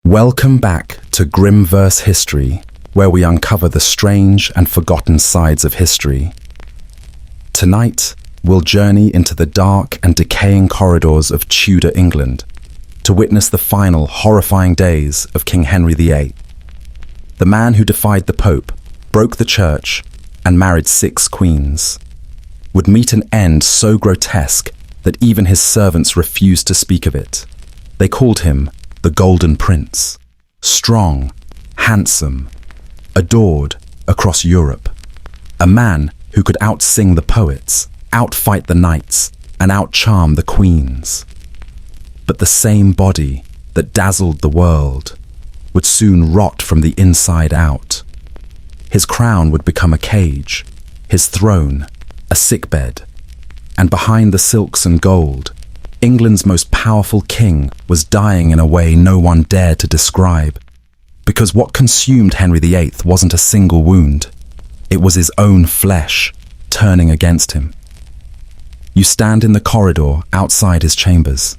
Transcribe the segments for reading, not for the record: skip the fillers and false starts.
Welcome back to Grim Verse History, where we uncover the strange and forgotten sides of history. Tonight, we'll journey into the dark and decaying corridors of Tudor England to witness the final horrifying days of King Henry VIII. The man who defied the Pope, broke the church, and married 6 queens, would meet an end so grotesque that even his servants refused to speak of it. They called him the Golden Prince, strong, handsome, adored across Europe. A man who could outsing the poets, outfight the knights, and outcharm the queens. But the same body that dazzled the world would soon rot from the inside out. His crown would become a cage, his throne a sickbed, and behind the silks and gold, England's most powerful king was dying in a way no one dared to describe. Because what consumed Henry VIII wasn't a single wound. It was his own flesh turning against him. You stand in the corridor outside his chambers.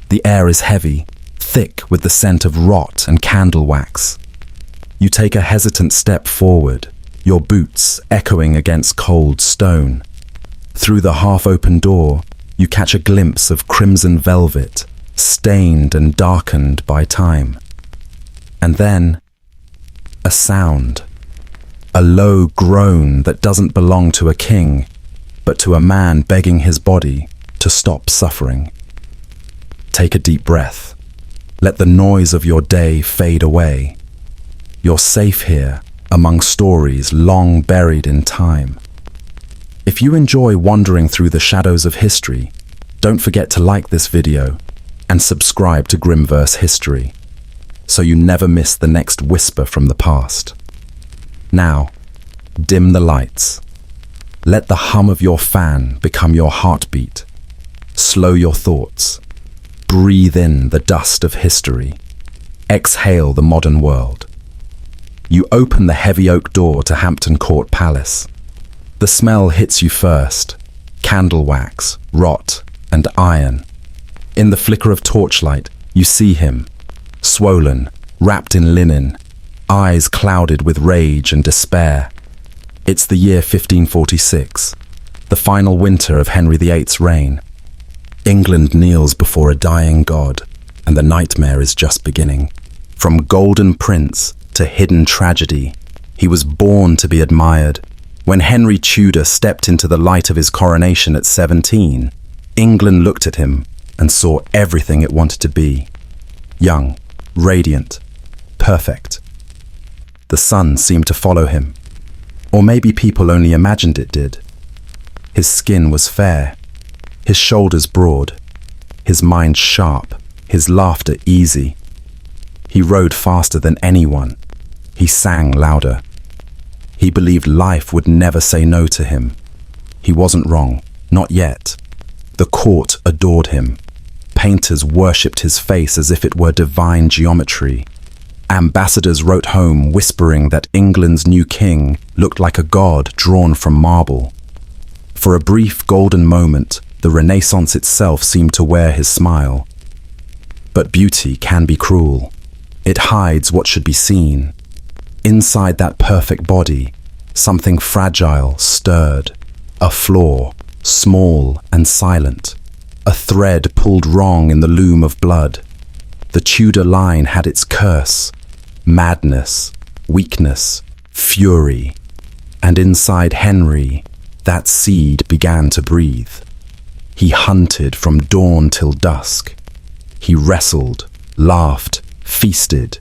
The air is heavy, thick with the scent of rot and candle wax. You take a hesitant step forward, your boots echoing against cold stone. Through the half-open door, you catch a glimpse of crimson velvet, stained and darkened by time. And then, a sound. A low groan that doesn't belong to a king, but to a man begging his body to stop suffering. Take a deep breath. Let the noise of your day fade away. You're safe here, among stories long buried in time. If you enjoy wandering through the shadows of history, don't forget to like this video and subscribe to Grim Verse History, so you never miss the next whisper from the past. Now, dim the lights. Let the hum of your fan become your heartbeat. Slow your thoughts. Breathe in the dust of history. Exhale the modern world. You open the heavy oak door to Hampton Court Palace. The smell hits you first. Candle wax, rot, and iron. In the flicker of torchlight, you see him, swollen, wrapped in linen, eyes clouded with rage and despair. It's the year 1546, the final winter of Henry VIII's reign. England kneels before a dying god, and the nightmare is just beginning. From Golden Prince to hidden tragedy, he was born to be admired. When Henry Tudor stepped into the light of his coronation at 17, England looked at him and saw everything it wanted to be. Young, radiant, perfect. The sun seemed to follow him. Or maybe people only imagined it did. His skin was fair, his shoulders broad, his mind sharp, his laughter easy. He rode faster than anyone. He sang louder. He believed life would never say no to him. He wasn't wrong, not yet. The court adored him. Painters worshipped his face as if it were divine geometry. Ambassadors wrote home whispering that England's new king looked like a god drawn from marble. For a brief golden moment, the Renaissance itself seemed to wear his smile. But beauty can be cruel. It hides what should be seen. Inside that perfect body, something fragile stirred, a flaw, small and silent, a thread pulled wrong in the loom of blood. The Tudor line had its curse, madness, weakness, fury, and inside Henry, that seed began to breathe. He hunted from dawn till dusk. He wrestled, laughed, feasted.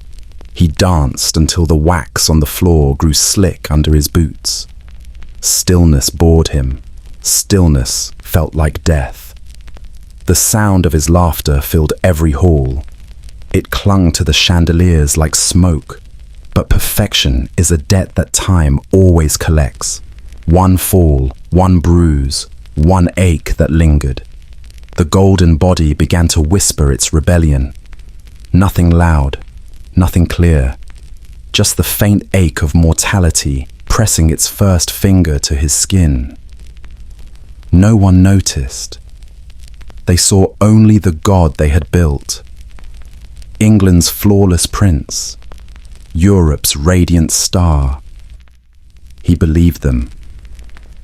He danced until the wax on the floor grew slick under his boots. Stillness bored him. Stillness felt like death. The sound of his laughter filled every hall. It clung to the chandeliers like smoke. But perfection is a debt that time always collects. One fall, one bruise, one ache that lingered. The golden body began to whisper its rebellion. Nothing loud. Nothing clear, just the faint ache of mortality pressing its first finger to his skin. No one noticed. They saw only the god they had built. England's flawless prince, Europe's radiant star. He believed them.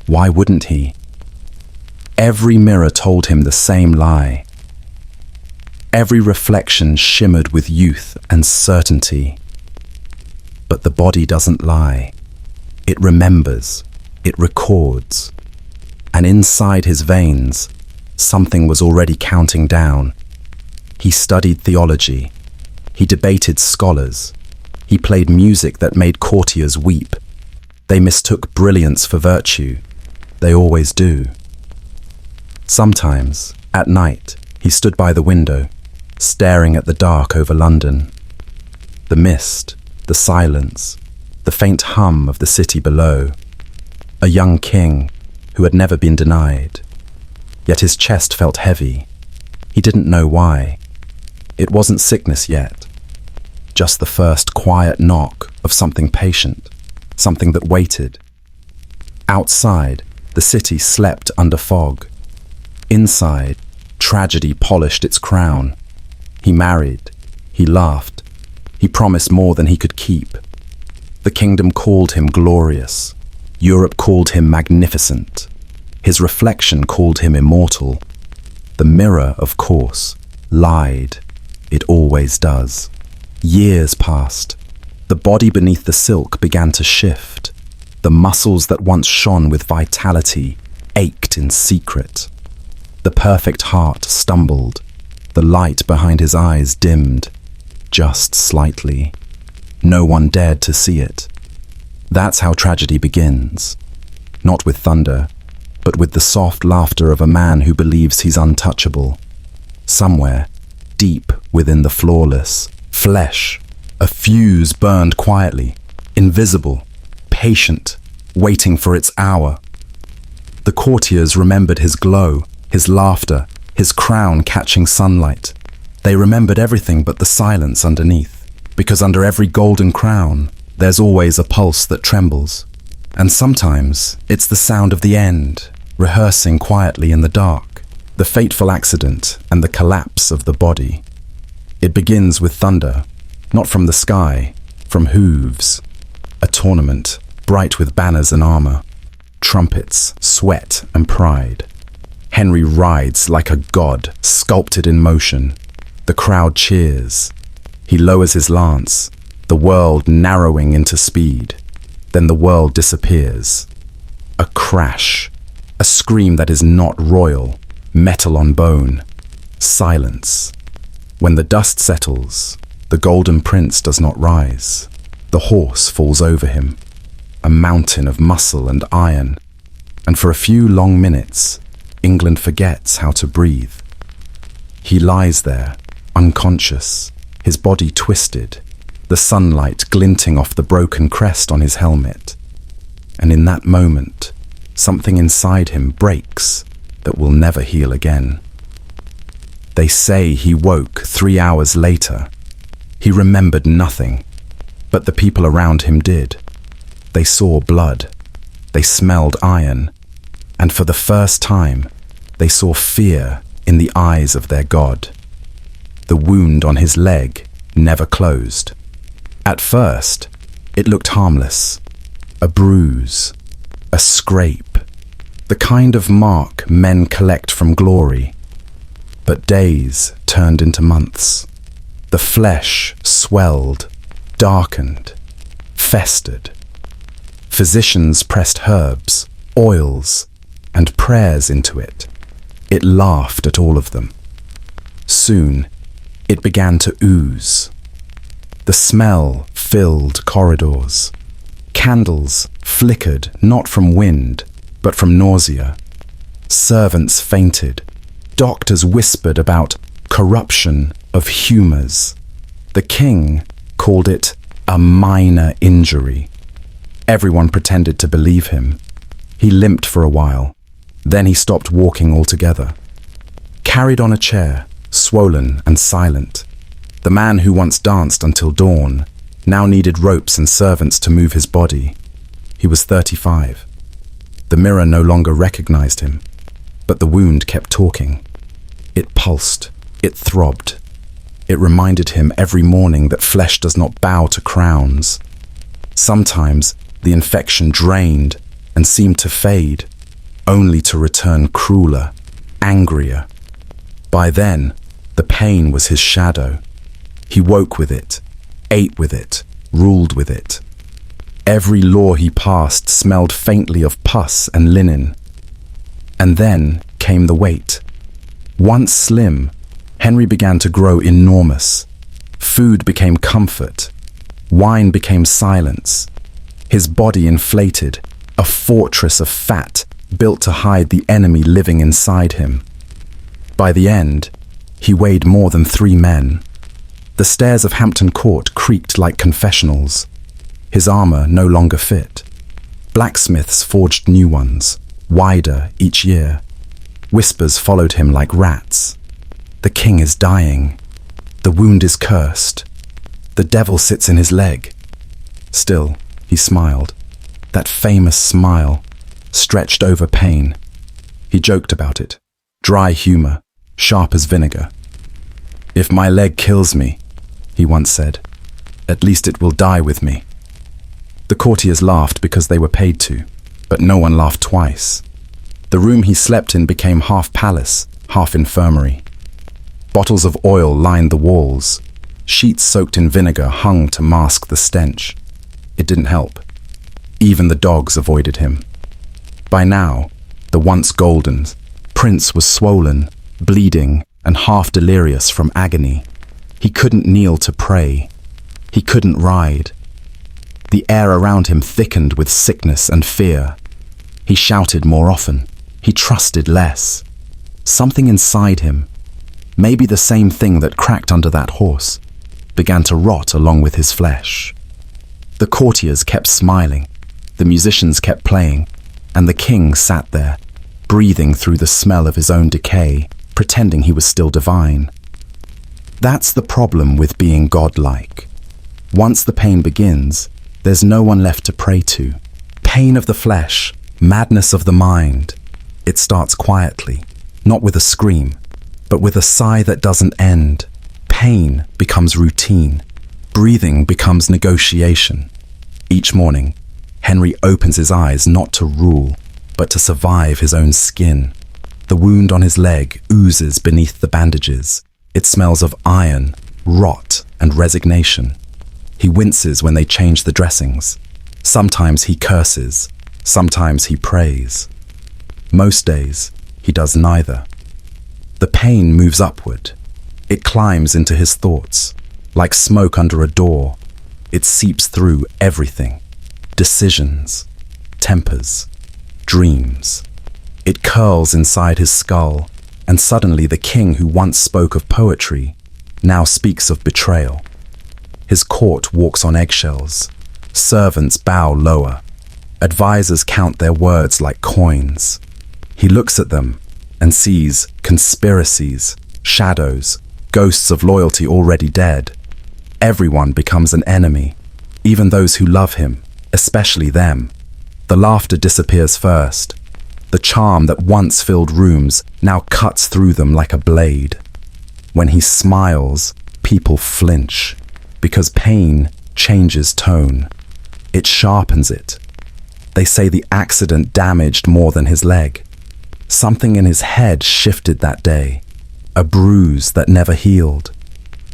Why wouldn't he? Every mirror told him the same lie. Every reflection shimmered with youth and certainty. But the body doesn't lie. It remembers. It records. And inside his veins, something was already counting down. He studied theology. He debated scholars. He played music that made courtiers weep. They mistook brilliance for virtue. They always do. Sometimes, at night, he stood by the window, staring at the dark over London. The mist, the silence, the faint hum of the city below. A young king who had never been denied. Yet his chest felt heavy. He didn't know why. It wasn't sickness yet. Just the first quiet knock of something patient, something that waited. Outside, the city slept under fog. Inside, tragedy polished its crown. He married. He laughed. He promised more than he could keep. The kingdom called him glorious. Europe called him magnificent. His reflection called him immortal. The mirror, of course, lied. It always does. Years passed. The body beneath the silk began to shift. The muscles that once shone with vitality ached in secret. The perfect heart stumbled. The light behind his eyes dimmed, just slightly. No one dared to see it. That's how tragedy begins. Not with thunder, but with the soft laughter of a man who believes he's untouchable. Somewhere, deep within the flawless flesh, a fuse burned quietly, invisible, patient, waiting for its hour. The courtiers remembered his glow, his laughter, his crown catching sunlight. They remembered everything but the silence underneath, because under every golden crown, there's always a pulse that trembles. And sometimes it's the sound of the end, rehearsing quietly in the dark, the fateful accident and the collapse of the body. It begins with thunder, not from the sky, from hooves. A tournament, bright with banners and armor, trumpets, sweat and pride. Henry rides like a god, sculpted in motion. The crowd cheers. He lowers his lance, the world narrowing into speed. Then the world disappears. A crash, a scream that is not royal, metal on bone. Silence. When the dust settles, the golden prince does not rise. The horse falls over him, a mountain of muscle and iron. And for a few long minutes, England forgets how to breathe. He lies there, unconscious, his body twisted, the sunlight glinting off the broken crest on his helmet. And in that moment, something inside him breaks that will never heal again. They say he woke 3 hours later. He remembered nothing, but the people around him did. They saw blood. They smelled iron. And for the first time, they saw fear in the eyes of their god. The wound on his leg never closed. At first, it looked harmless. A bruise, a scrape, the kind of mark men collect from glory. But days turned into months. The flesh swelled, darkened, festered. Physicians pressed herbs, oils, and prayers into it. It laughed at all of them. Soon, it began to ooze. The smell filled corridors. Candles flickered not from wind, but from nausea. Servants fainted. Doctors whispered about corruption of humours. The king called it a minor injury. Everyone pretended to believe him. He limped for a while. Then he stopped walking altogether. Carried on a chair, swollen and silent. The man who once danced until dawn now needed ropes and servants to move his body. He was 35. The mirror no longer recognized him, but the wound kept talking. It pulsed. It throbbed. It reminded him every morning that flesh does not bow to crowns. Sometimes the infection drained and seemed to fade, only to return crueler, angrier. By then, the pain was his shadow. He woke with it, ate with it, ruled with it. Every law he passed smelled faintly of pus and linen. And then came the weight. Once slim, Henry began to grow enormous. Food became comfort. Wine became silence. His body inflated, a fortress of fat built to hide the enemy living inside him. By the end, he weighed more than 3 men. The stairs of Hampton Court creaked like confessionals. His armor no longer fit. Blacksmiths forged new ones, wider each year. Whispers followed him like rats. The king is dying. The wound is cursed. The devil sits in his leg. Still, he smiled. That famous smile, stretched over pain. He joked about it. Dry humor, sharp as vinegar. "If my leg kills me," he once said, "at least it will die with me." The courtiers laughed because they were paid to, but no one laughed twice. The room he slept in became half palace, half infirmary. Bottles of oil lined the walls. Sheets soaked in vinegar hung to mask the stench. It didn't help. Even the dogs avoided him. By now, the once golden prince was swollen, bleeding, and half delirious from agony. He couldn't kneel to pray. He couldn't ride. The air around him thickened with sickness and fear. He shouted more often. He trusted less. Something inside him, maybe the same thing that cracked under that horse, began to rot along with his flesh. The courtiers kept smiling. The musicians kept playing, and the king sat there, breathing through the smell of his own decay, pretending he was still divine. That's the problem with being godlike. Once the pain begins, there's no one left to pray to. Pain of the flesh, madness of the mind. It starts quietly, not with a scream, but with a sigh that doesn't end. Pain becomes routine. Breathing becomes negotiation. Each morning, Henry opens his eyes not to rule, but to survive his own skin. The wound on his leg oozes beneath the bandages. It smells of iron, rot, and resignation. He winces when they change the dressings. Sometimes he curses. Sometimes he prays. Most days, he does neither. The pain moves upward. It climbs into his thoughts. Like smoke under a door, it seeps through everything. Decisions, tempers, dreams. It curls inside his skull, and suddenly the king who once spoke of poetry now speaks of betrayal. His court walks on eggshells. Servants bow lower. Advisors count their words like coins. He looks at them and sees conspiracies, shadows, ghosts of loyalty already dead. Everyone becomes an enemy, even those who love him, especially them. The laughter disappears first. The charm that once filled rooms now cuts through them like a blade. When he smiles, people flinch, because pain changes tone. It sharpens it. They say the accident damaged more than his leg. Something in his head shifted that day, a bruise that never healed.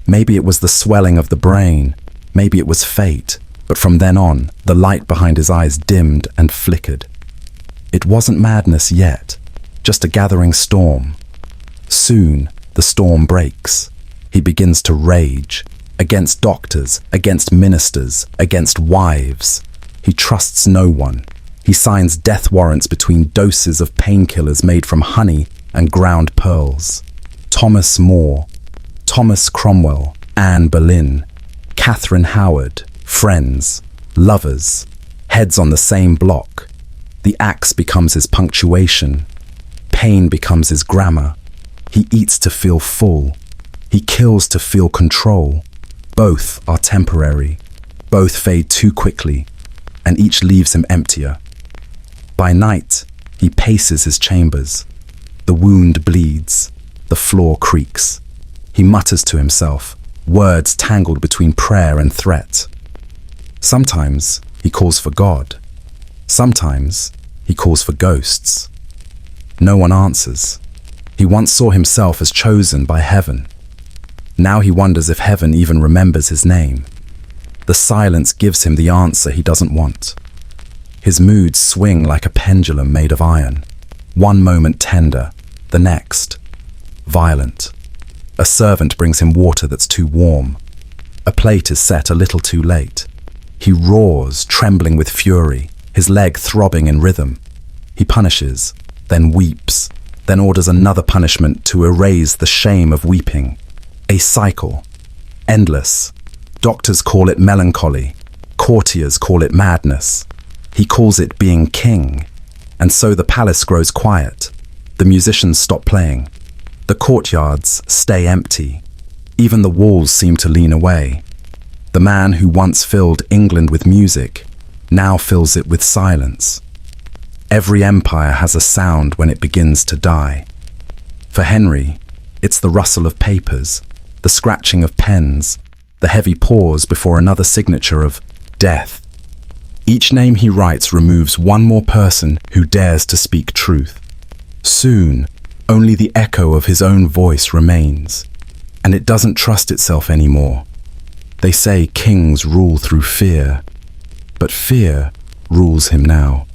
Maybe it was the swelling of the brain, maybe it was fate, but from then on, the light behind his eyes dimmed and flickered. It wasn't madness yet, just a gathering storm. Soon, the storm breaks. He begins to rage, against doctors, against ministers, against wives. He trusts no one. He signs death warrants between doses of painkillers made from honey and ground pearls. Thomas More, Thomas Cromwell, Anne Boleyn, Catherine Howard, friends, lovers, heads on the same block. The axe becomes his punctuation. Pain becomes his grammar. He eats to feel full. He kills to feel control. Both are temporary. Both fade too quickly, and each leaves him emptier. By night, he paces his chambers. The wound bleeds. The floor creaks. He mutters to himself, words tangled between prayer and threat. Sometimes he calls for God. Sometimes he calls for ghosts. No one answers. He once saw himself as chosen by heaven. Now he wonders if heaven even remembers his name. The silence gives him the answer he doesn't want. His moods swing like a pendulum made of iron. One moment tender, the next violent. A servant brings him water that's too warm. A plate is set a little too late. He roars, trembling with fury, his leg throbbing in rhythm. He punishes, then weeps, then orders another punishment to erase the shame of weeping. A cycle, endless. Doctors call it melancholy. Courtiers call it madness. He calls it being king. And so the palace grows quiet. The musicians stop playing. The courtyards stay empty. Even the walls seem to lean away. The man who once filled England with music now fills it with silence. Every empire has a sound when it begins to die. For Henry, it's the rustle of papers, the scratching of pens, the heavy pause before another signature of death. Each name he writes removes one more person who dares to speak truth. Soon, only the echo of his own voice remains, and it doesn't trust itself anymore. They say kings rule through fear, but fear rules him now.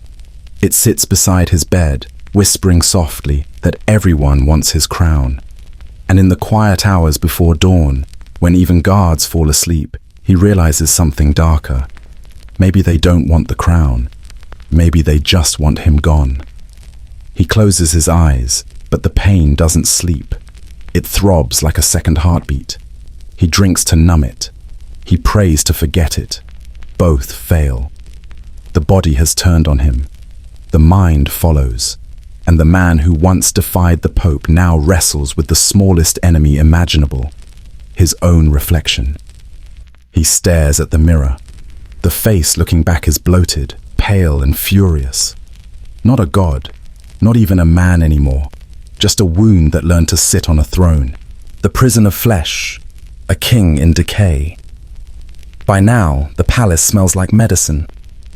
It sits beside his bed, whispering softly that everyone wants his crown. And in the quiet hours before dawn, when even guards fall asleep, he realizes something darker. Maybe they don't want the crown. Maybe they just want him gone. He closes his eyes, but the pain doesn't sleep. It throbs like a second heartbeat. He drinks to numb it. He prays to forget it. Both fail. The body has turned on him. The mind follows. And the man who once defied the Pope now wrestles with the smallest enemy imaginable, his own reflection. He stares at the mirror. The face looking back is bloated, pale and furious. Not a god, not even a man anymore, just a wound that learned to sit on a throne. The prison of flesh, a king in decay. By now, the palace smells like medicine,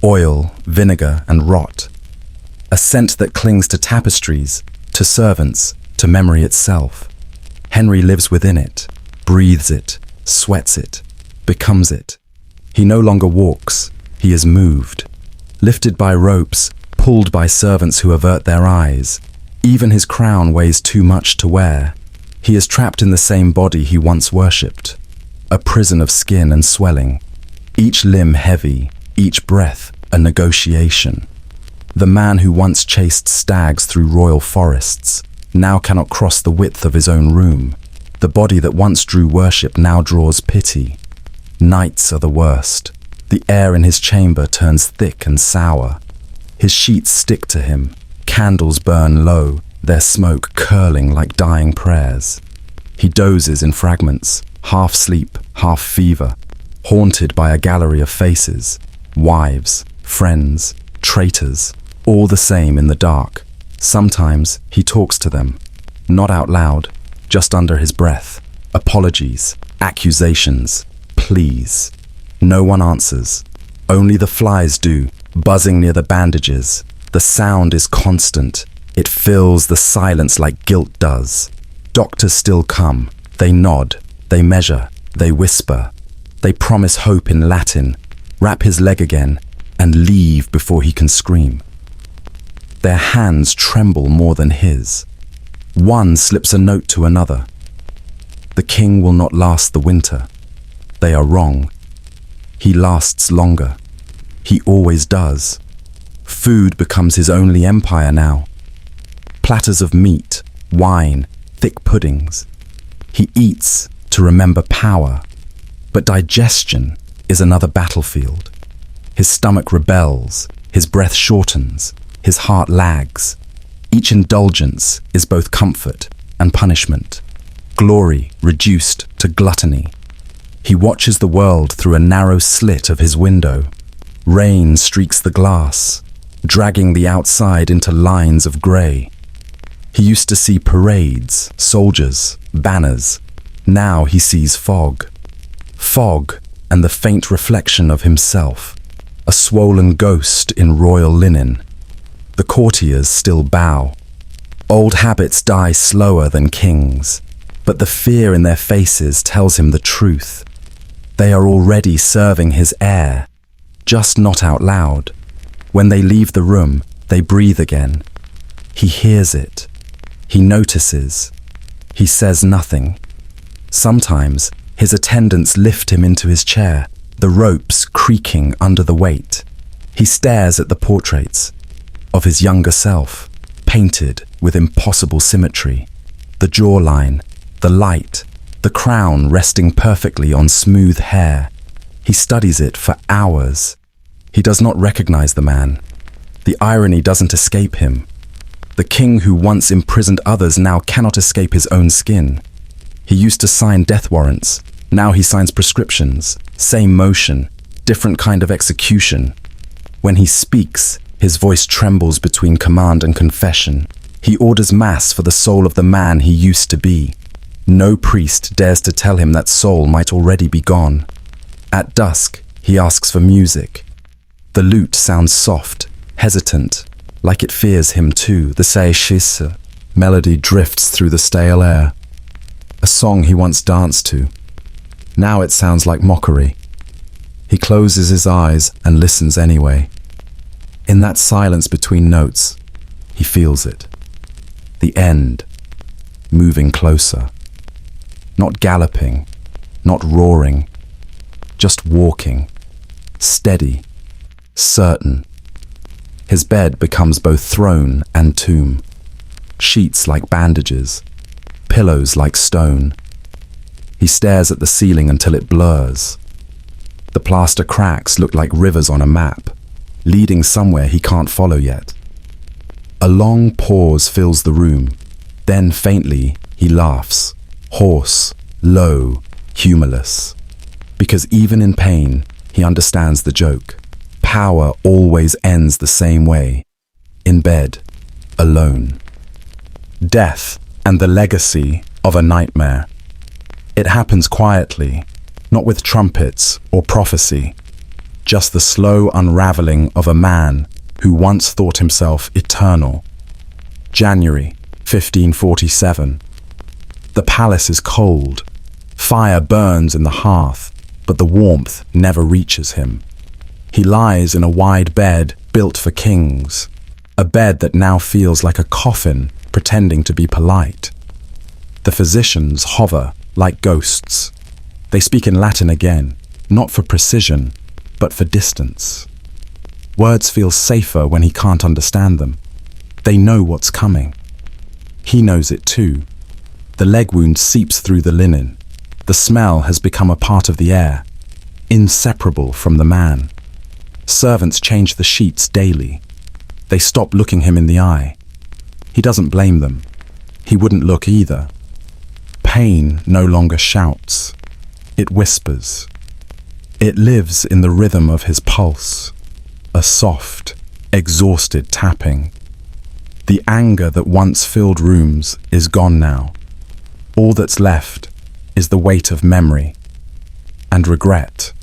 oil, vinegar and rot. A scent that clings to tapestries, to servants, to memory itself. Henry lives within it, breathes it, sweats it, becomes it. He no longer walks, he is moved. Lifted by ropes, pulled by servants who avert their eyes. Even his crown weighs too much to wear. He is trapped in the same body he once worshipped. A prison of skin and swelling. Each limb heavy, each breath a negotiation. The man who once chased stags through royal forests now cannot cross the width of his own room. The body that once drew worship now draws pity. Nights are the worst. The air in his chamber turns thick and sour. His sheets stick to him. Candles burn low, their smoke curling like dying prayers. He dozes in fragments, half sleep, half fever, haunted by a gallery of faces, wives, friends, traitors, all the same in the dark. Sometimes he talks to them, not out loud, just under his breath. Apologies, accusations, pleas. No one answers. Only the flies do, buzzing near the bandages. The sound is constant. It fills the silence like guilt does. Doctors still come. They nod. They measure. They whisper. They promise hope in Latin, wrap his leg again, and leave before he can scream. Their hands tremble more than his. One slips a note to another. The king will not last the winter. They are wrong. He lasts longer. He always does. Food becomes his only empire now. Platters of meat, wine, thick puddings. He eats to remember power. But digestion is another battlefield. His stomach rebels, his breath shortens, his heart lags. Each indulgence is both comfort and punishment. Glory reduced to gluttony. He watches the world through a narrow slit of his window. Rain streaks the glass, dragging the outside into lines of grey. He used to see parades, soldiers, banners. Now he sees fog, fog and the faint reflection of himself, a swollen ghost in royal linen. The courtiers still bow. Old habits die slower than kings, but the fear in their faces tells him the truth. They are already serving his heir, just not out loud. When they leave the room, they breathe again. He hears it. He notices. He says nothing. Sometimes his attendants lift him into his chair, the ropes creaking under the weight. He stares at the portraits of his younger self, painted with impossible symmetry. The jawline, the light, the crown resting perfectly on smooth hair. He studies it for hours. He does not recognize the man. The irony doesn't escape him. The king who once imprisoned others now cannot escape his own skin. He used to sign death warrants. Now he signs prescriptions. Same motion, different kind of execution. When he speaks, his voice trembles between command and confession. He orders mass for the soul of the man he used to be. No priest dares to tell him that soul might already be gone. At dusk, he asks for music. The lute sounds soft, hesitant, like it fears him too. The Seishisa melody drifts through the stale air. A song he once danced to. Now it sounds like mockery. He closes his eyes and listens anyway. In that silence between notes, he feels it. The end, moving closer. Not galloping, not roaring, just walking, steady, certain. His bed becomes both throne and tomb. Sheets like bandages, pillows like stone. He stares at the ceiling until it blurs. The plaster cracks look like rivers on a map, leading somewhere he can't follow yet. A long pause fills the room. Then faintly, he laughs, hoarse, low, humorless. Because even in pain, he understands the joke. Power always ends the same way. In bed, alone. Death and the legacy of a nightmare. It happens quietly, not with trumpets or prophecy. Just the slow unraveling of a man who once thought himself eternal. January 1547. The palace is cold. Fire burns in the hearth, but the warmth never reaches him. He lies in a wide bed built for kings, a bed that now feels like a coffin pretending to be polite. The physicians hover like ghosts. They speak in Latin again, not for precision, but for distance. Words feel safer when he can't understand them. They know what's coming. He knows it too. The leg wound seeps through the linen. The smell has become a part of the air, inseparable from the man. Servants change the sheets daily. They stop looking him in the eye. He doesn't blame them. He wouldn't look either. Pain no longer shouts. It whispers. It lives in the rhythm of his pulse, a soft, exhausted tapping. The anger that once filled rooms is gone now. All that's left is the weight of memory and regret,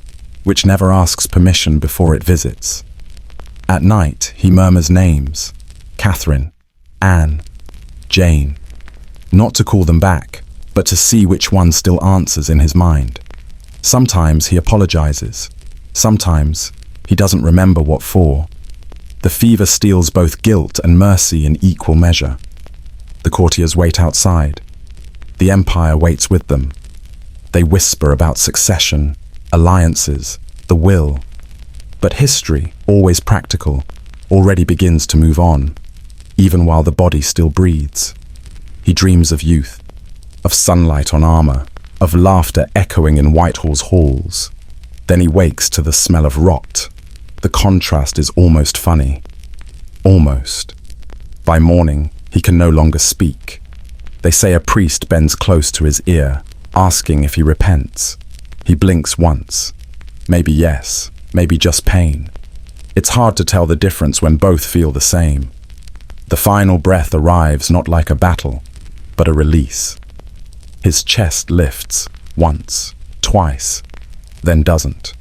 which never asks permission before it visits. At night, he murmurs names: Catherine, Anne, Jane. Not to call them back, but to see which one still answers in his mind. Sometimes he apologizes. Sometimes he doesn't remember what for. The fever steals both guilt and mercy in equal measure. The courtiers wait outside. The empire waits with them. They whisper about succession, alliances, the will. But history, always practical, already begins to move on, even while the body still breathes. He dreams of youth, of sunlight on armor, of laughter echoing in Whitehall's halls. Then he wakes to the smell of rot. The contrast is almost funny. Almost. By morning, he can no longer speak. They say a priest bends close to his ear, asking if he repents. He blinks once. Maybe yes, maybe just pain. It's hard to tell the difference when both feel the same. The final breath arrives not like a battle, but a release. His chest lifts, once, twice, then doesn't.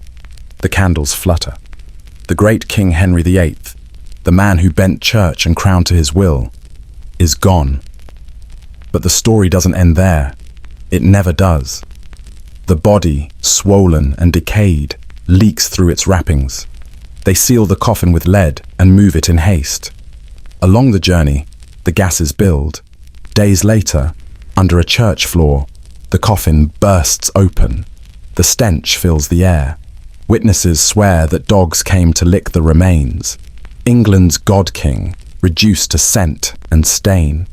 The candles flutter. The great King Henry VIII, the man who bent church and crown to his will, is gone. But the story doesn't end there. It never does. The body, swollen and decayed, leaks through its wrappings. They seal the coffin with lead and move it in haste. Along the journey, the gases build. Days later, under a church floor, the coffin bursts open. The stench fills the air. Witnesses swear that dogs came to lick the remains. England's God King, reduced to scent and stain.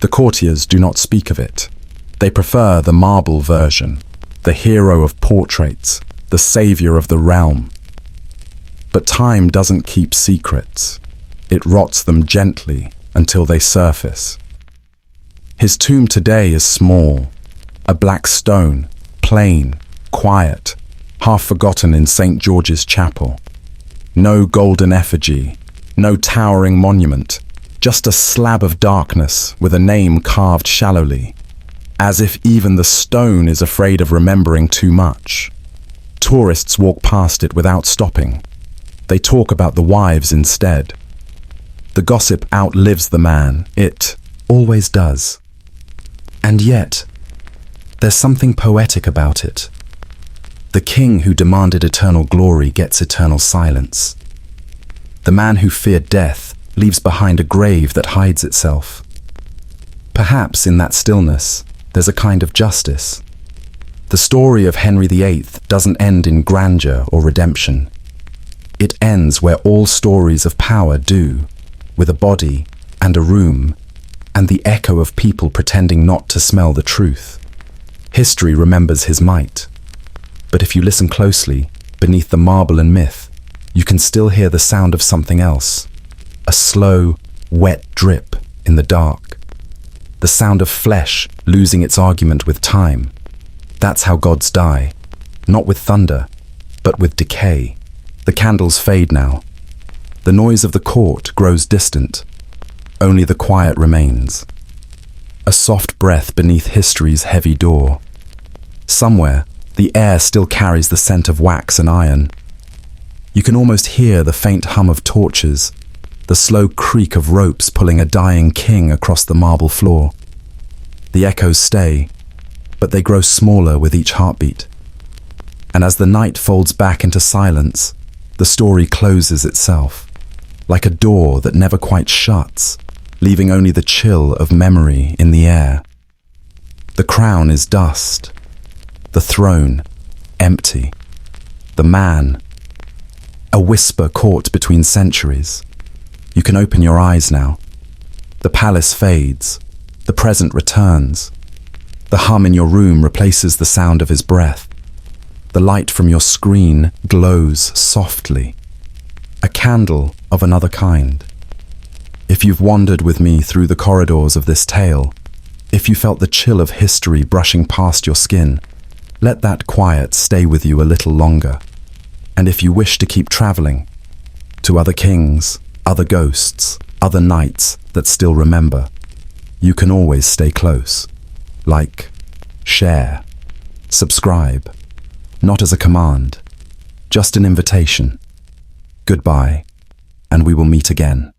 The courtiers do not speak of it. They prefer the marble version, the hero of portraits, the savior of the realm. But time doesn't keep secrets. It rots them gently until they surface. His tomb today is small, a black stone, plain, quiet, half forgotten in St. George's Chapel. No golden effigy, no towering monument, just a slab of darkness with a name carved shallowly, as if even the stone is afraid of remembering too much. Tourists walk past it without stopping. They talk about the wives instead. The gossip outlives the man. It always does. And yet, there's something poetic about it. The king who demanded eternal glory gets eternal silence. The man who feared death leaves behind a grave that hides itself. Perhaps in that stillness, there's a kind of justice. The story of Henry VIII doesn't end in grandeur or redemption. It ends where all stories of power do, with a body and a room, and the echo of people pretending not to smell the truth. History remembers his might. But if you listen closely, beneath the marble and myth, you can still hear the sound of something else. A slow, wet drip in the dark. The sound of flesh losing its argument with time. That's how gods die. Not with thunder, but with decay. The candles fade now. The noise of the court grows distant. Only the quiet remains. A soft breath beneath history's heavy door. Somewhere, the air still carries the scent of wax and iron. You can almost hear the faint hum of torches, the slow creak of ropes pulling a dying king across the marble floor. The echoes stay, but they grow smaller with each heartbeat. And as the night folds back into silence, the story closes itself, like a door that never quite shuts, leaving only the chill of memory in the air. The crown is dust, the throne empty, the man a whisper caught between centuries. You can open your eyes now. The palace fades, the present returns. The hum in your room replaces the sound of his breath. The light from your screen glows softly, a candle of another kind. If you've wandered with me through the corridors of this tale, if you felt the chill of history brushing past your skin, let that quiet stay with you a little longer. And if you wish to keep traveling, to other kings, other ghosts, other nights that still remember, you can always stay close. Like, share, subscribe, not as a command, just an invitation. Goodbye, and we will meet again.